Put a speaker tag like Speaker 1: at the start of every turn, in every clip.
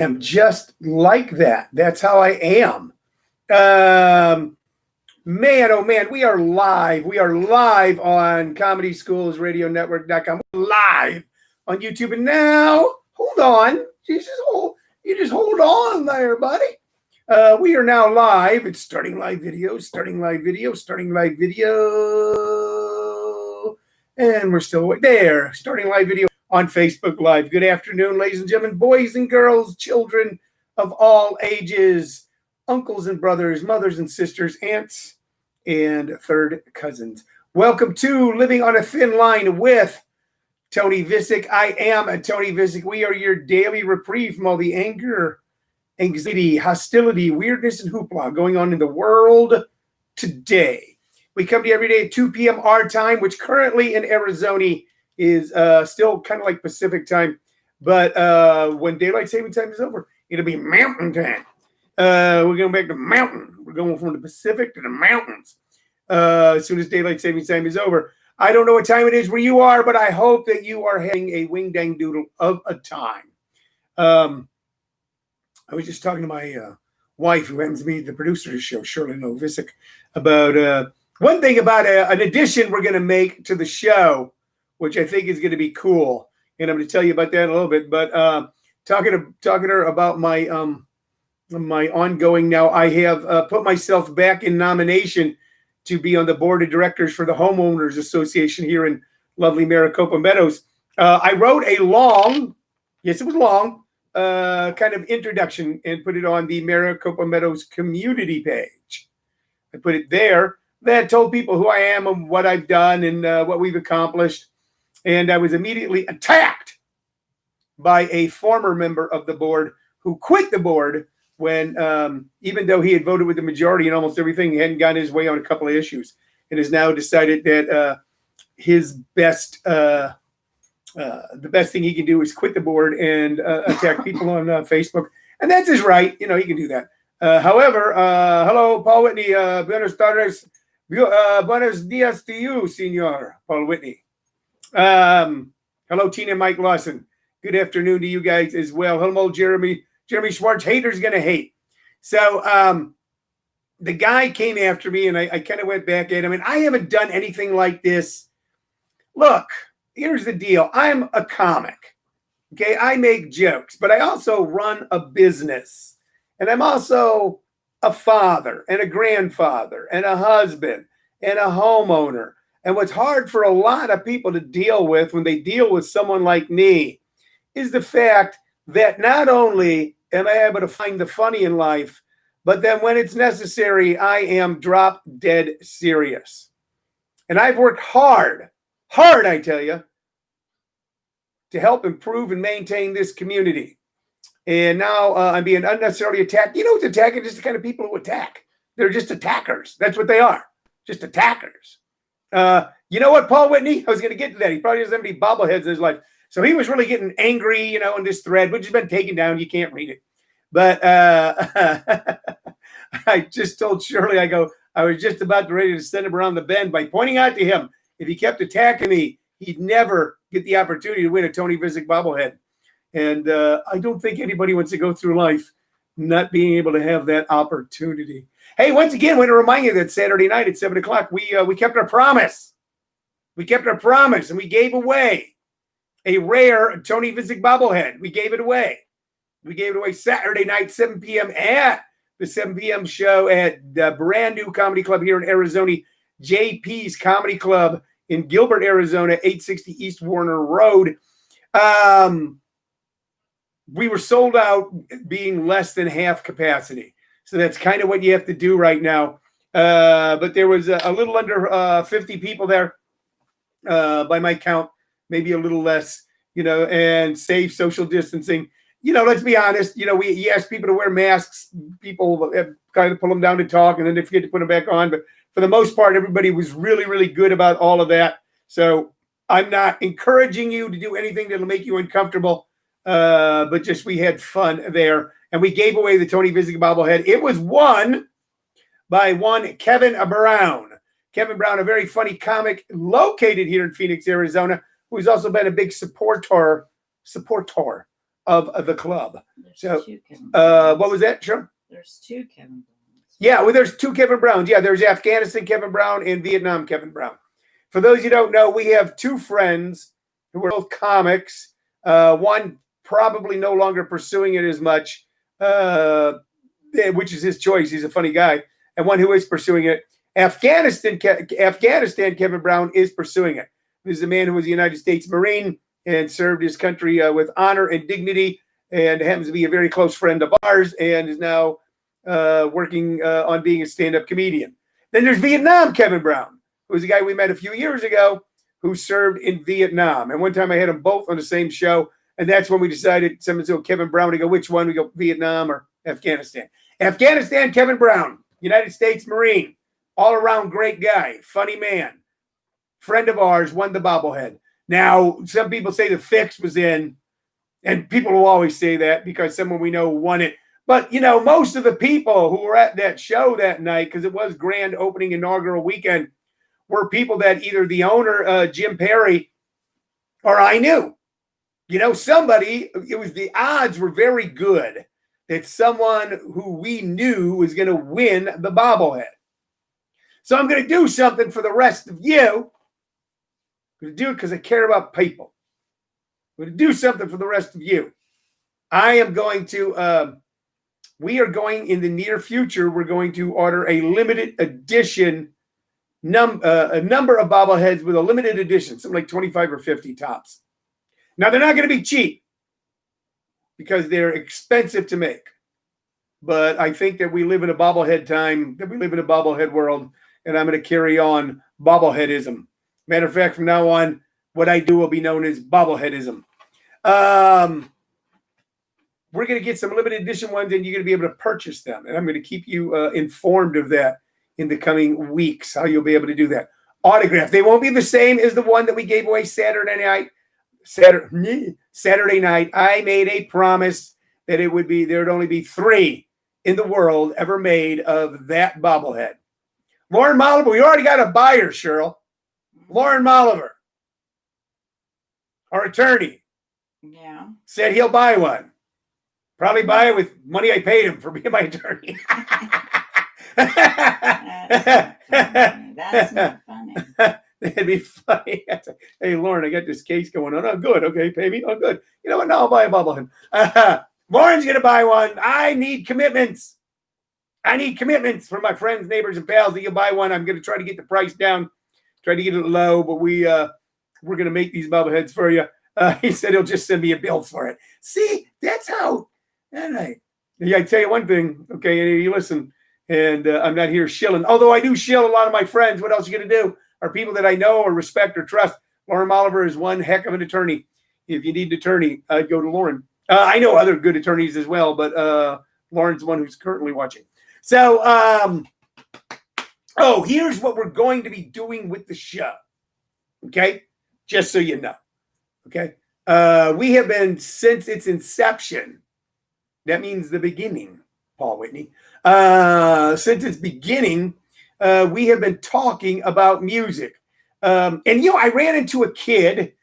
Speaker 1: am just like that. That's how I am. Um, Man, oh man, we are live. We are live on ComedySchoolsRadioNetwork.com. We're live on YouTube. And now, hold on. You just hold on there, buddy. We are now live. It's starting live video, starting live video, starting live video. And we're still there. Starting live video on Facebook Live. Good afternoon, ladies and gentlemen, boys and girls, children of all ages, uncles and brothers, mothers and sisters, aunts and third cousins. Welcome to Living on a Thin Line with Tony Vicich. I am Tony Vicich. We are your daily reprieve from all the anger, anxiety, hostility, weirdness, and hoopla going on in the world today. We come to you every day at 2 p.m. our time, which currently in Arizona is still kind of like Pacific time. But when daylight saving time is over, it'll be mountain time. We're going back to mountain. We're going from the Pacific to the mountains as soon as daylight saving time is over. I don't know what time it is where you are, but I hope that you are having a wing dang doodle of a time. I was just talking to my wife, who happens to be the producer of the show, Shirley Novicic, about one thing about an addition we're going to make to the show, which I think is going to be cool. And I'm going to tell you about that in a little bit. But talking to her about my ongoing now, I have put myself back in nomination to be on the board of directors for the Homeowners Association here in lovely Maricopa Meadows. I wrote a long, yes, it was long, kind of introduction and put it on the Maricopa Meadows community page. I put it there. That told people who I am and what I've done and what we've accomplished. And I was immediately attacked by a former member of the board who quit the board when, even though he had voted with the majority in almost everything, he hadn't gotten his way on a couple of issues, and has now decided that his best, the best thing he can do is quit the board and attack people on Facebook, and that's his right. You know, he can do that. However, hello, Paul Whitney. Buenos tardes. Buenos dias to you, Senor Paul Whitney. Hello, Tina Mike Lawson. Good afternoon to you guys as well. Hello, Jeremy Schwartz. Haters gonna hate. So the guy came after me, and I kind of went back at him, and I haven't done anything like this. Look, here's the deal. I'm a comic. Okay, I make jokes, but I also run a business, and I'm also a father and a grandfather and a husband and a homeowner. And what's hard for a lot of people to deal with when they deal with someone like me is the fact that not only am I able to find the funny in life, but then when it's necessary, I am drop dead serious. And I've worked hard, I tell you, to help improve and maintain this community. And now I'm being unnecessarily attacked. You know what's attacking? Just the kind of people who attack. They're just attackers. That's what they are. Just attackers. You know what, Paul Whitney? I was going to get to that. He probably doesn't have any bobbleheads in his life. So he was really getting angry, you know, in this thread, which has been taken down. You can't read it. But I just told Shirley, I was just about ready to send him around the bend by pointing out to him, if he kept attacking me, he'd never get the opportunity to win a Tony Vicich bobblehead. And I don't think anybody wants to go through life not being able to have that opportunity. Hey, once again, I want to remind you that Saturday night at 7 o'clock, we kept our promise. We kept our promise, and we gave away a rare Tony Vicich bobblehead. We gave it away. We gave it away Saturday night, 7 p.m. at the 7 p.m. show at the brand new comedy club here in Arizona, JP's Comedy Club in Gilbert, Arizona, 860 East Warner Road. We were sold out, being less than half capacity. So that's kind of what you have to do right now. But there was a little under 50 people there by my count, maybe a little less, you know, and safe social distancing. You know, let's be honest, you know, we asked people to wear masks. People kind of pull them down to talk, and then they forget to put them back on. But for the most part, everybody was really, really good about all of that. So I'm not encouraging you to do anything that'll make you uncomfortable. But just we had fun there, and we gave away the Tony Vicich bobblehead. It was won by one Kevin Brown. Kevin Brown, a very funny comic located here in Phoenix, Arizona, who's also been a big supporter of the club.
Speaker 2: There's two Kevin Browns.
Speaker 1: What was that, Sean?
Speaker 2: There's two Kevin Browns.
Speaker 1: Yeah, well, there's two Kevin Browns. Yeah, there's Afghanistan Kevin Brown and Vietnam Kevin Brown. For those you don't know, we have two friends who are both comics. One probably no longer pursuing it as much, which is his choice. He's a funny guy. And one who is pursuing it. Afghanistan Kevin Brown is pursuing it. This is a man who was a United States Marine and served his country with honor and dignity, and happens to be a very close friend of ours, and is now working on being a stand-up comedian. Then there's Vietnam Kevin Brown, who was a guy we met a few years ago who served in Vietnam. And one time I had them both on the same show, and that's when we decided, someone said, Kevin Brown, we go, which one? We go, Vietnam or Afghanistan. Afghanistan Kevin Brown, United States Marine, all-around great guy, funny man, friend of ours, won the bobblehead. Now, some people say the fix was in, and people will always say that because someone we know won it. But, you know, most of the people who were at that show that night, because it was grand opening inaugural weekend, were people that either the owner, Jim Perry, or I knew. You know, somebody, it was the odds were very good that someone who we knew was going to win the bobblehead. So I'm going to do something for the rest of you. I'm going to do it because I care about people. I'm going to do something for the rest of you. I am going to, we are going in the near future, we're going to order a limited edition, a number of bobbleheads with a limited edition, something like 25 or 50 tops. Now, they're not going to be cheap because they're expensive to make. But I think that we live in a bobblehead time, that we live in a bobblehead world, and I'm going to carry on bobbleheadism. Matter of fact, from now on, what I do will be known as bobbleheadism. We're going to get some limited edition ones, and you're going to be able to purchase them. And I'm going to keep you informed of that in the coming weeks, how you'll be able to do that. Autograph. They won't be the same as the one that we gave away Saturday night. Saturday night, I made a promise that there would only be 3 in the world ever made of that bobblehead. Lauren Moliver, we already got a buyer, Cheryl. Lauren Moliver, our attorney, said he'll buy one. Probably buy it with money I paid him for being my attorney.
Speaker 2: That's not funny.
Speaker 1: That'd be funny. Hey, Lauren, I got this case going on. Oh, good. Okay, pay me. Oh, good. You know what? Now I'll buy a bobblehead. Lauren's going to buy one. I need commitments. I need commitments from my friends, neighbors, and pals that you'll buy one. I'm going to try to get the price down, try to get it low, but we're going to make these bobbleheads for you. He said he'll just send me a bill for it. See, that's how. And I tell you one thing, okay, you listen, and I'm not here shilling. Although I do shill a lot of my friends. What else are you going to do? Are people that I know or respect or trust. Lauren Oliver is one heck of an attorney. If you need an attorney, I'd go to Lauren. I know other good attorneys as well, but Lauren's the one who's currently watching. So, here's what we're going to be doing with the show. Okay? Just so you know. Okay? We have been, since its inception, that means the beginning, Paul Whitney. Since its beginning, we have been talking about music. And, I ran into a kid.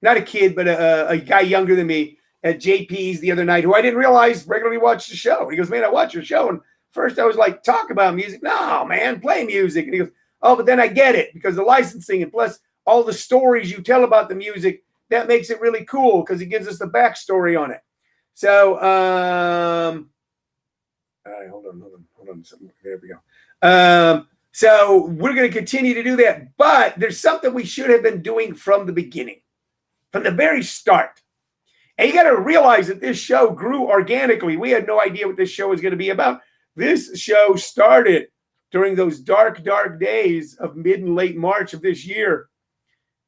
Speaker 1: Not a kid, but a guy younger than me at JP's the other night who I didn't realize regularly watched the show. He goes, man, I watch your show. And first I was like, talk about music. No, man, play music. And he goes, oh, but then I get it because the licensing and plus all the stories you tell about the music, that makes it really cool because it gives us the backstory on it. So, all right, hold on. There we go. So we're going to continue to do that, but there's something we should have been doing from the beginning, from the very start. And you got to realize that this show grew organically. We had no idea what this show was going to be about. This show started during those dark, dark days of mid and late March of this year,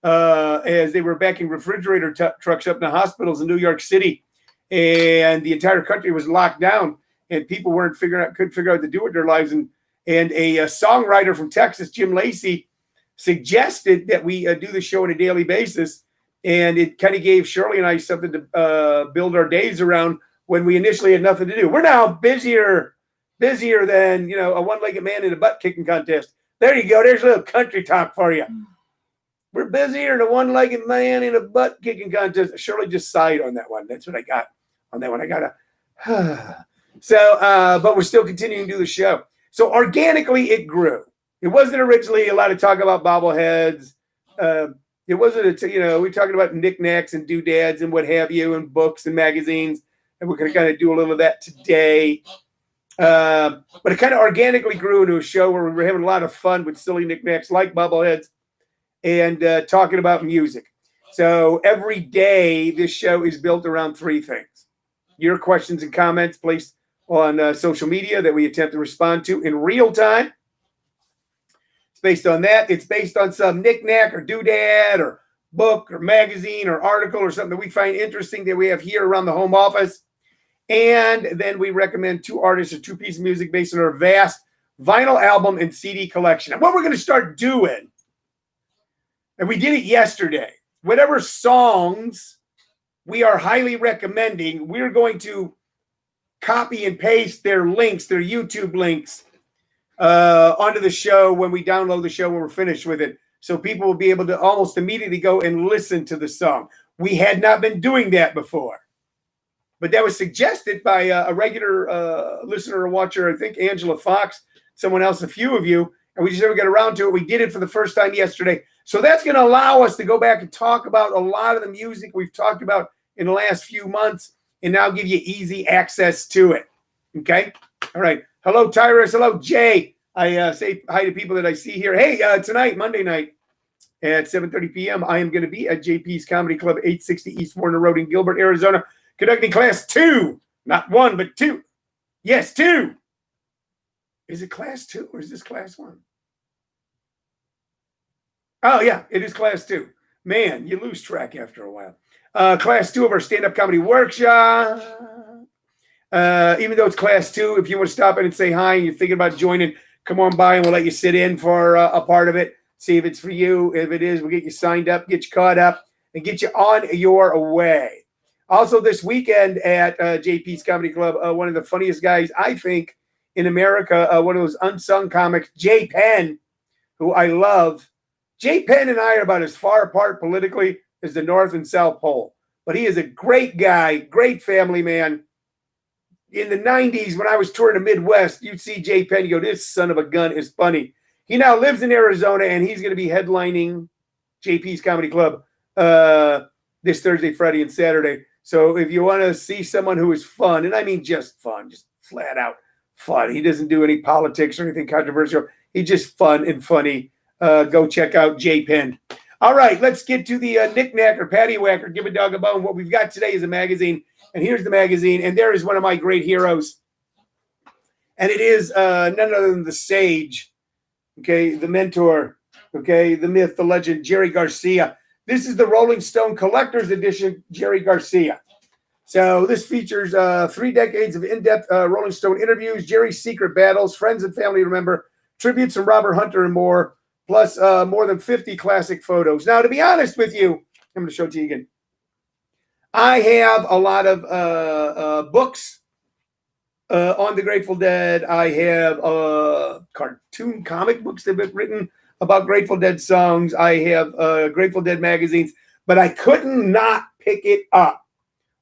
Speaker 1: as they were backing refrigerator trucks up in the hospitals in New York City, and the entire country was locked down, and people couldn't figure out what to do with their lives. And a songwriter from Texas, Jim Lacey, suggested that we do the show on a daily basis. And it kind of gave Shirley and I something to build our days around when we initially had nothing to do. We're now busier than, a one-legged man in a butt-kicking contest. There you go. There's a little country talk for you. We're busier than a one-legged man in a butt-kicking contest. Shirley just sighed on that one. That's what I got on that one. I got a... but we're still continuing to do the show. So organically, it grew. It wasn't originally a lot of talk about bobbleheads. It wasn't, we're talking about knickknacks and doodads and what have you, and books and magazines. And we're going to kind of do a little of that today. But it kind of organically grew into a show where we were having a lot of fun with silly knickknacks like bobbleheads and talking about music. So every day, this show is built around three things. Your questions and comments placed on social media that we attempt to respond to in real time. It's based on that. It's based on some knickknack or doodad or book or magazine or article or something that we find interesting that we have here around the home office. And then we recommend two artists or two pieces of music based on our vast vinyl album and CD collection. And what we're going to start doing, and we did it yesterday, whatever songs we are highly recommending, we're going to copy and paste their links, their YouTube links, onto the show when we download the show when we're finished with it. So people will be able to almost immediately go and listen to the song. We had not been doing that before. But that was suggested by a regular listener or watcher, I think Angela Fox, someone else, a few of you, and we just never got around to it. We did it for the first time yesterday. So that's going to allow us to go back and talk about a lot of the music we've talked about in the last few months and now give you easy access to it. Okay? All right. Hello, Tyrus. Hello, Jay. I say hi to people that I see here. Hey, tonight, Monday night at 7:30 p.m., I am going to be at JP's Comedy Club, 860 East Warner Road in Gilbert, Arizona, conducting class 2. Not 1, but 2. Yes, 2. Is it class 2 or is this class 1? Oh, yeah, it is class 2. Man, you lose track after a while. Class 2 of our stand-up comedy workshop. Even though it's class 2, if you want to stop in and say hi and you're thinking about joining, come on by and we'll let you sit in for a part of it. See if it's for you. If it is, we'll get you signed up, get you caught up, and get you on your way. Also, this weekend at JP's Comedy Club, one of the funniest guys, I think, in America, one of those unsung comics, Jay Penn, who I love. Jay Penn and I are about as far apart politically as the North and South Pole. But he is a great guy, great family man. In the 90s, when I was touring the Midwest, you'd see Jay Penn, you go, this son of a gun is funny. He now lives in Arizona, and he's going to be headlining JP's Comedy Club this Thursday, Friday, and Saturday. So if you want to see someone who is fun, and I mean just fun, just flat out fun. He doesn't do any politics or anything controversial. He's just fun and funny. Go check out Jay Penn. All right, let's get to the knick-knack or paddywhack or give a dog a bone. What we've got today is a magazine, and here's the magazine, and there is one of my great heroes. And it is none other than the sage, okay, the mentor, okay, the myth, the legend, Jerry Garcia. This is the Rolling Stone Collector's Edition, Jerry Garcia. So this features 3 decades of in-depth Rolling Stone interviews, Jerry's secret battles, friends and family remember, tributes from Robert Hunter and more, plus more than 50 classic photos. Now, to be honest with you, I'm going to show it to you again. I have a lot of books on the Grateful Dead. I have cartoon comic books that have been written about Grateful Dead songs. I have Grateful Dead magazines, but I couldn't not pick it up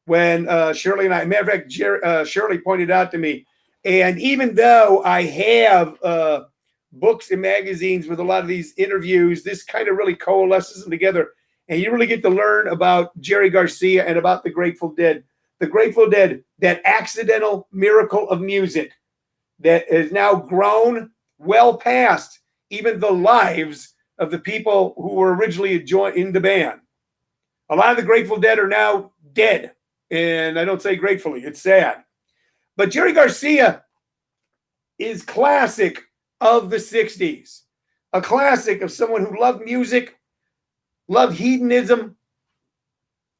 Speaker 1: when Shirley and I, matter of fact, Shirley pointed out to me. And even though I have books and magazines with a lot of these interviews, this kind of really coalesces them together. And you really get to learn about Jerry Garcia and about the Grateful Dead. The Grateful Dead, that accidental miracle of music that has now grown well past even the lives of the people who were originally in the band. A lot of the Grateful Dead are now dead. And I don't say gratefully, it's sad. But Jerry Garcia is classic of the 60s. A classic of someone who loved music, loved hedonism,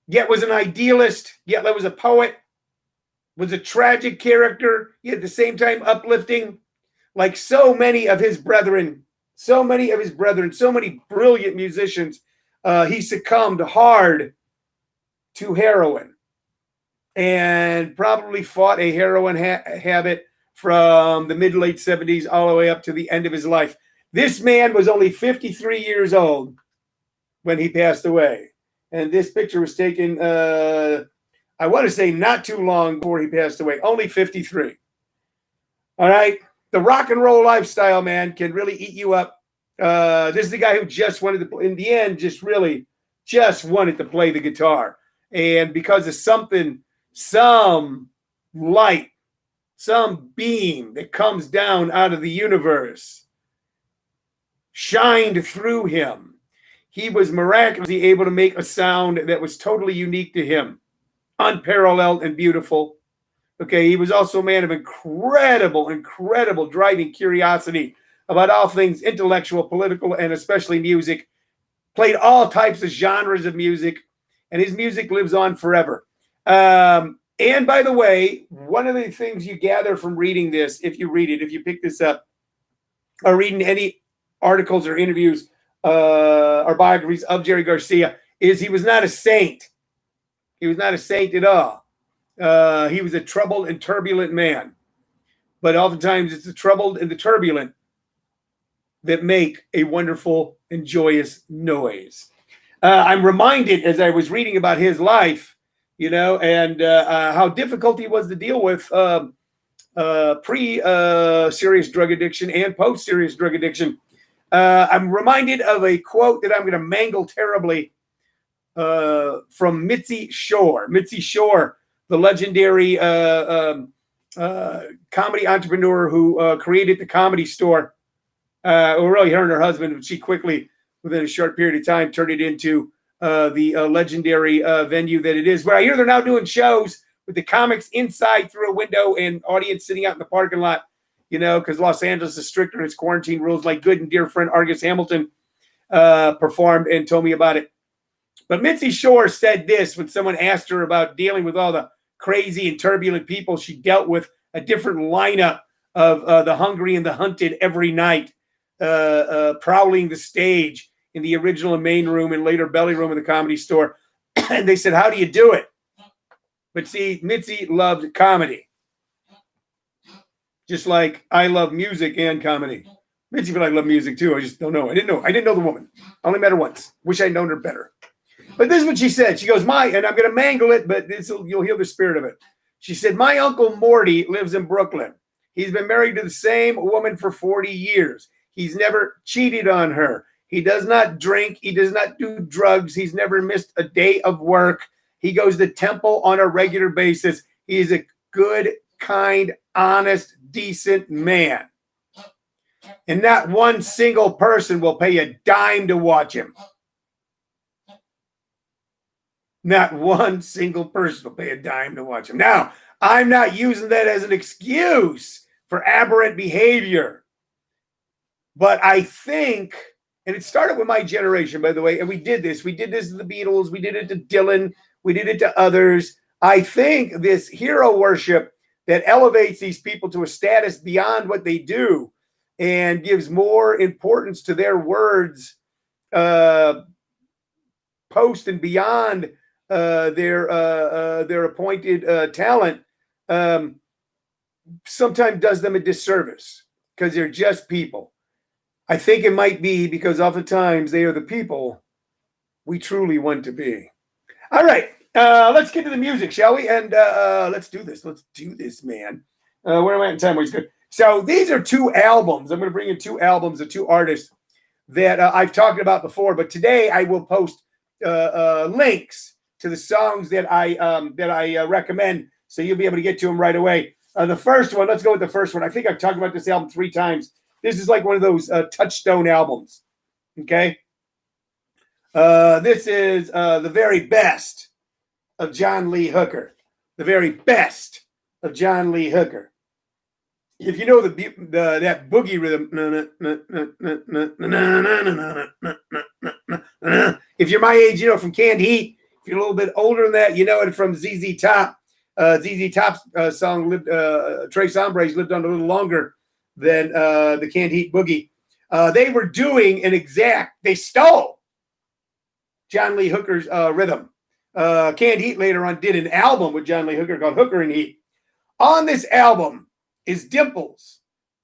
Speaker 1: yet was an idealist, yet was a poet, was a tragic character, yet at the same time uplifting, like so many of his brethren, so many brilliant musicians. He succumbed hard to heroin and probably fought a heroin habit from the mid-late 70s all the way up to the end of his life. This man was only 53 years old when he passed away. And this picture was taken, I want to say not too long before he passed away, only 53. All right. The rock and roll lifestyle, man, can really eat you up. This is the guy who just wanted to, in the end, just wanted to play the guitar. And because of something, some light, some beam that comes down out of the universe shined through him. He was miraculously able to make a sound that was totally unique to him, unparalleled and beautiful. Okay, he was also a man of incredible driving curiosity about all things intellectual, political, and especially music. Played all types of genres of music, and his music lives on forever. And by the way, one of the things you gather from reading this, if you read it, if you pick this up, or reading any articles or interviews or biographies of Jerry Garcia, is he was not a saint. He was not a saint at all. He was a troubled and turbulent man. But oftentimes it's the troubled and the turbulent that make a wonderful and joyous noise. I'm reminded as I was reading about his life, and how difficult he was to deal with pre-serious drug addiction and post-serious drug addiction. I'm reminded of a quote that I'm going to mangle terribly from Mitzi Shore. Mitzi Shore, the legendary comedy entrepreneur who created the Comedy Store. Really, her and her husband, she quickly, within a short period of time, turned it into the legendary venue that it is. Where I hear they're now doing shows with the comics inside through a window and audience sitting out in the parking lot, because Los Angeles is stricter in its quarantine rules, like good and dear friend Argus Hamilton performed and told me about it. But Mitzi Shore said this when someone asked her about dealing with all the crazy and turbulent people she dealt with, a different lineup of the hungry and the hunted every night, prowling the stage in the original and main room and later belly room of the Comedy Store. And they said, how do you do it? But see, Mitzi loved comedy. Just like I love music and comedy. Mitzi but I love music too. I just don't know. I didn't know the woman. I only met her once. Wish I'd known her better. But this is what she said. She goes, and I'm going to mangle it, but you'll hear the spirit of it. She said, my Uncle Morty lives in Brooklyn. He's been married to the same woman for 40 years. He's never cheated on her. He does not drink. He does not do drugs. He's never missed a day of work. He goes to temple on a regular basis. He is a good, kind, honest, decent man. And not one single person will pay a dime to watch him. Not one single person will pay a dime to watch him. Now, I'm not using that as an excuse for aberrant behavior. But I think, and it started with my generation, by the way, and we did this. We did this to the Beatles. We did it to Dylan. We did it to others. I think this hero worship that elevates these people to a status beyond what they do and gives more importance to their words post and beyond their appointed talent sometimes does them a disservice because they're just people. I think it might be because oftentimes they are the people we truly want to be. All right, let's get to the music, shall we? And let's do this. Let's do this, man. Where am I in time? Where's good? So these are two albums. I'm going to bring in two albums of two artists that I've talked about before. But today I will post links to the songs that I recommend, so you'll be able to get to them right away. The first one, let's go with the first one. I think I've talked about this album 3 times. This is like one of those touchstone albums. Okay. This is the very best of John Lee Hooker. The very best of John Lee Hooker. If you know that boogie rhythm, if you're my age, from Canned Heat. If you're a little bit older than that, you know it from ZZ Top. ZZ Top's song lived. Tres Hombres lived on a little longer than the Canned Heat boogie. They were doing they stole John Lee Hooker's rhythm. Canned Heat later on did an album with John Lee Hooker called Hooker and Heat. On this album is Dimples,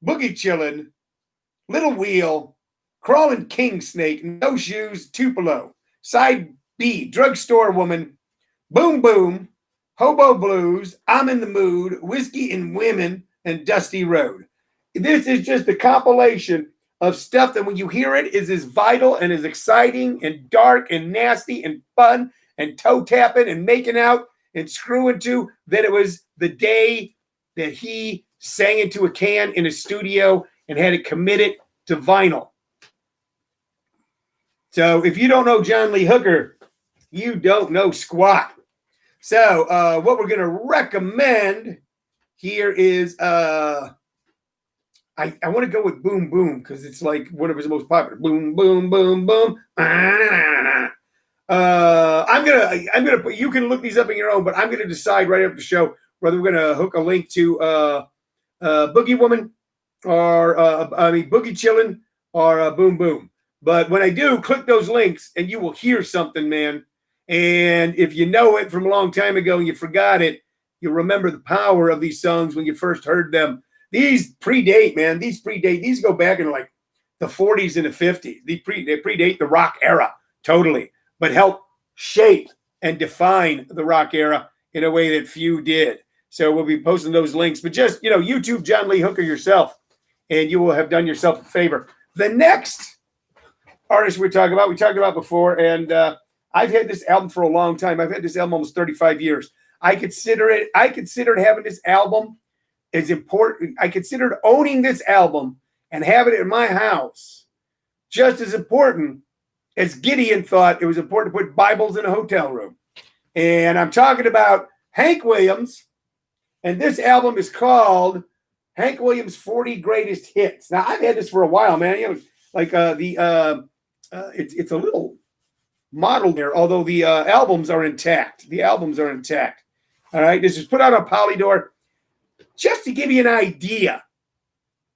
Speaker 1: Boogie Chillin', Little Wheel, Crawling King Snake, No Shoes, Tupelo. Side B, Drugstore Woman, Boom Boom, Hobo Blues, I'm in the Mood, Whiskey and Women, and Dusty Road. This is just a compilation of stuff that when you hear it is as vital and as exciting and dark and nasty and fun and toe tapping and making out and screwing to that it was the day that he sang into a can in a studio and had it committed to vinyl. So if you don't know John Lee Hooker, you don't know squat. So what we're going to recommend here is I want to go with Boom Boom because it's like one of his most popular. Boom Boom Boom Boom. I'm gonna put. You can look these up on your own, but I'm gonna decide right after the show whether we're gonna hook a link to Boogie Woman or Boogie Chillin' or Boom Boom. But when I do, click those links and you will hear something, man. And if you know it from a long time ago and you forgot it, you'll remember the power of these songs when you first heard them. These predate, man. These go back in like the 40s and the 50s. They predate the rock era totally, but help shape and define the rock era in a way that few did. So we'll be posting those links. But just, YouTube John Lee Hooker yourself, and you will have done yourself a favor. The next artist we talked about before, and I've had this album for a long time. I've had this album almost 35 years. I considered having this album as important. I considered owning this album and having it in my house just as important as Gideon thought it was important to put Bibles in a hotel room. And I'm talking about Hank Williams, and this album is called Hank Williams 40 Greatest Hits. Now, I've had this for a while, man. It's a little modeled there, although the albums are intact. All right, this is put out on Polydor just to give you an idea,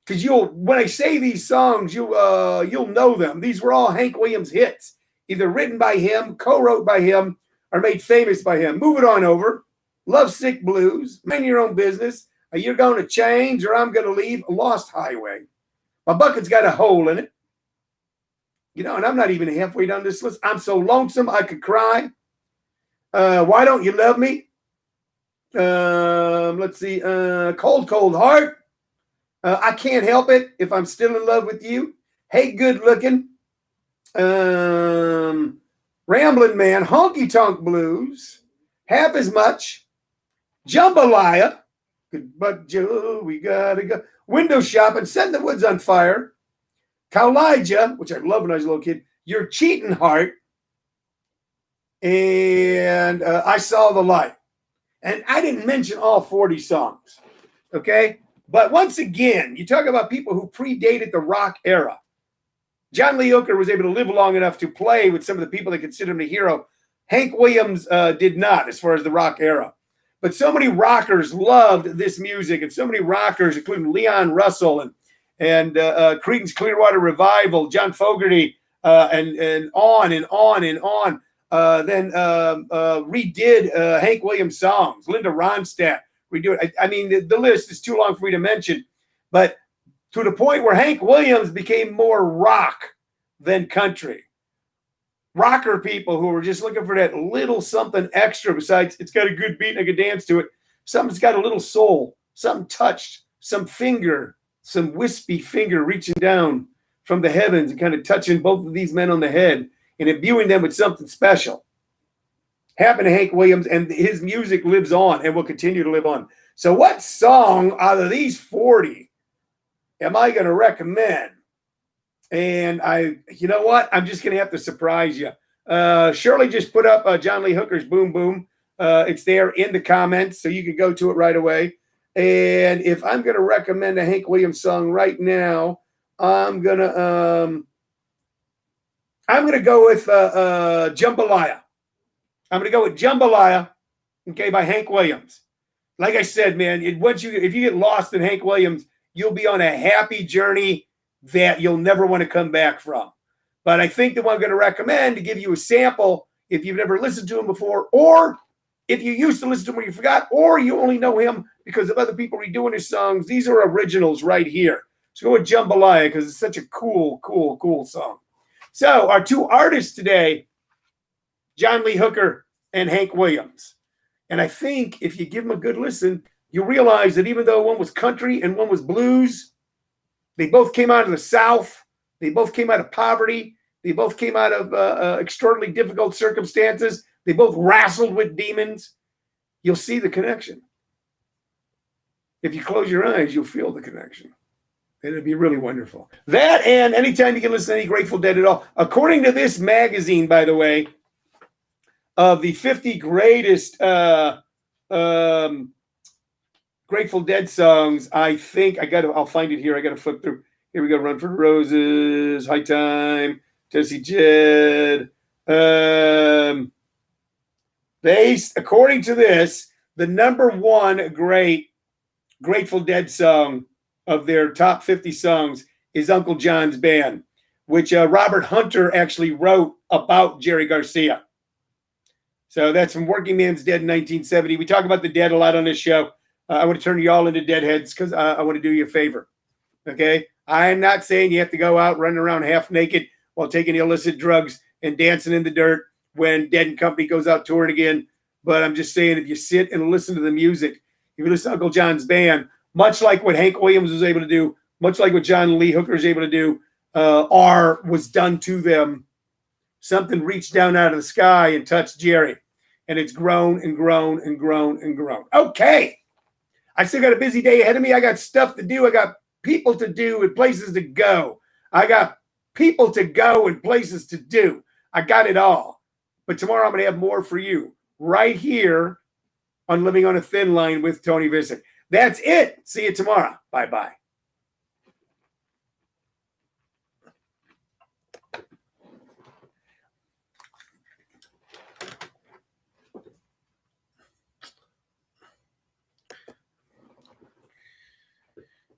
Speaker 1: because when I say these songs, you'll know them. These were all Hank Williams hits, either written by him, co-wrote by him, or made famous by him. Move It On Over, Lovesick Blues, Mind Your Own Business, You're Going to Change or I'm Going to Leave, Lost Highway. My bucket's got a hole in it. And I'm not even halfway down this list. I'm So Lonesome I Could Cry. Why Don't You Love Me? Let's see. Cold, Cold Heart. I Can't Help It If I'm Still in Love with You. Hey, Good Looking. Ramblin' Man. Honky Tonk Blues. Half As Much. Jambalaya. But Joe, we gotta go. Window Shopping. Setting the Woods on Fire. Cowlijah, which I loved when I was a little kid. Your Cheating Heart. And I Saw the Light. And I didn't mention all 40 songs, okay? But once again, you talk about people who predated the rock era. John Lee Hooker was able to live long enough to play with some of the people that consider him a hero. Hank Williams did not, as far as the rock era. But so many rockers loved this music, and so many rockers, including Leon Russell and Creedence Clearwater Revival, John Fogerty, and on and on and on. Then redid Hank Williams songs. Linda Ronstadt redo it. I mean, the list is too long for me to mention, but to the point where Hank Williams became more rock than country. Rocker people who were just looking for that little something extra besides it's got a good beat and I could dance to it. Something's got a little soul, something touched, some wispy finger reaching down from the heavens and kind of touching both of these men on the head and imbuing them with something special. Happened to Hank Williams, and his music lives on and will continue to live on. So what song out of these 40 am I going to recommend? And you know what? I'm just going to have to surprise you. Shirley just put up John Lee Hooker's Boom Boom. It's there in the comments, so you can go to it right away. And if I'm going to recommend a Hank Williams song right now, I'm going to go with Jambalaya. I'm going to go with Jambalaya, okay, by Hank Williams. Like I said, man, if you get lost in Hank Williams, you'll be on a happy journey that you'll never want to come back from. But I think the one I'm going to recommend to give you a sample, if you've never listened to him before, or if you used to listen to him when you forgot, or you only know him because of other people redoing his songs, these are originals right here. So go with Jambalaya because it's such a cool, cool, cool song. So our two artists today John Lee Hooker and Hank Williams. And I think if you give them a good listen, you'll realize that even though one was country and one was blues, they both came out of the South. They both came out of poverty. They both came out of extraordinarily difficult circumstances. They both wrestled with demons. You'll see the connection. If you close your eyes, you'll feel the connection. It'd be really wonderful. That, and anytime you can listen to any Grateful Dead at all. According to this magazine, by the way, of the 50 greatest Grateful Dead songs, I think I'll find it here. I got to flip through. Here we go. Run for the Roses, High Time, Jesse Jed. According to this, the number one great Grateful Dead song of their top 50 songs is Uncle John's Band, which Robert Hunter actually wrote about Jerry Garcia. So that's from Working Man's Dead in 1970. We talk about the Dead a lot on this show. I want to turn you all into Deadheads because I want to do you a favor. Okay? I'm not saying you have to go out running around half naked while taking illicit drugs and dancing in the dirt when Dead and Company goes out touring again. But I'm just saying, if you sit and listen to the music, if you listen to Uncle John's Band, much like what Hank Williams was able to do, much like what John Lee Hooker was able to do, was done to them. Something reached down out of the sky and touched Jerry. And it's grown and grown and grown and grown. Okay. I still got a busy day ahead of me. I got stuff to do. I got people to do and places to go. I got people to go and places to do. I got it all. But tomorrow I'm going to have more for you right here on Living on a Thin Line with Tony Vicich. That's it. See you tomorrow. Bye-bye.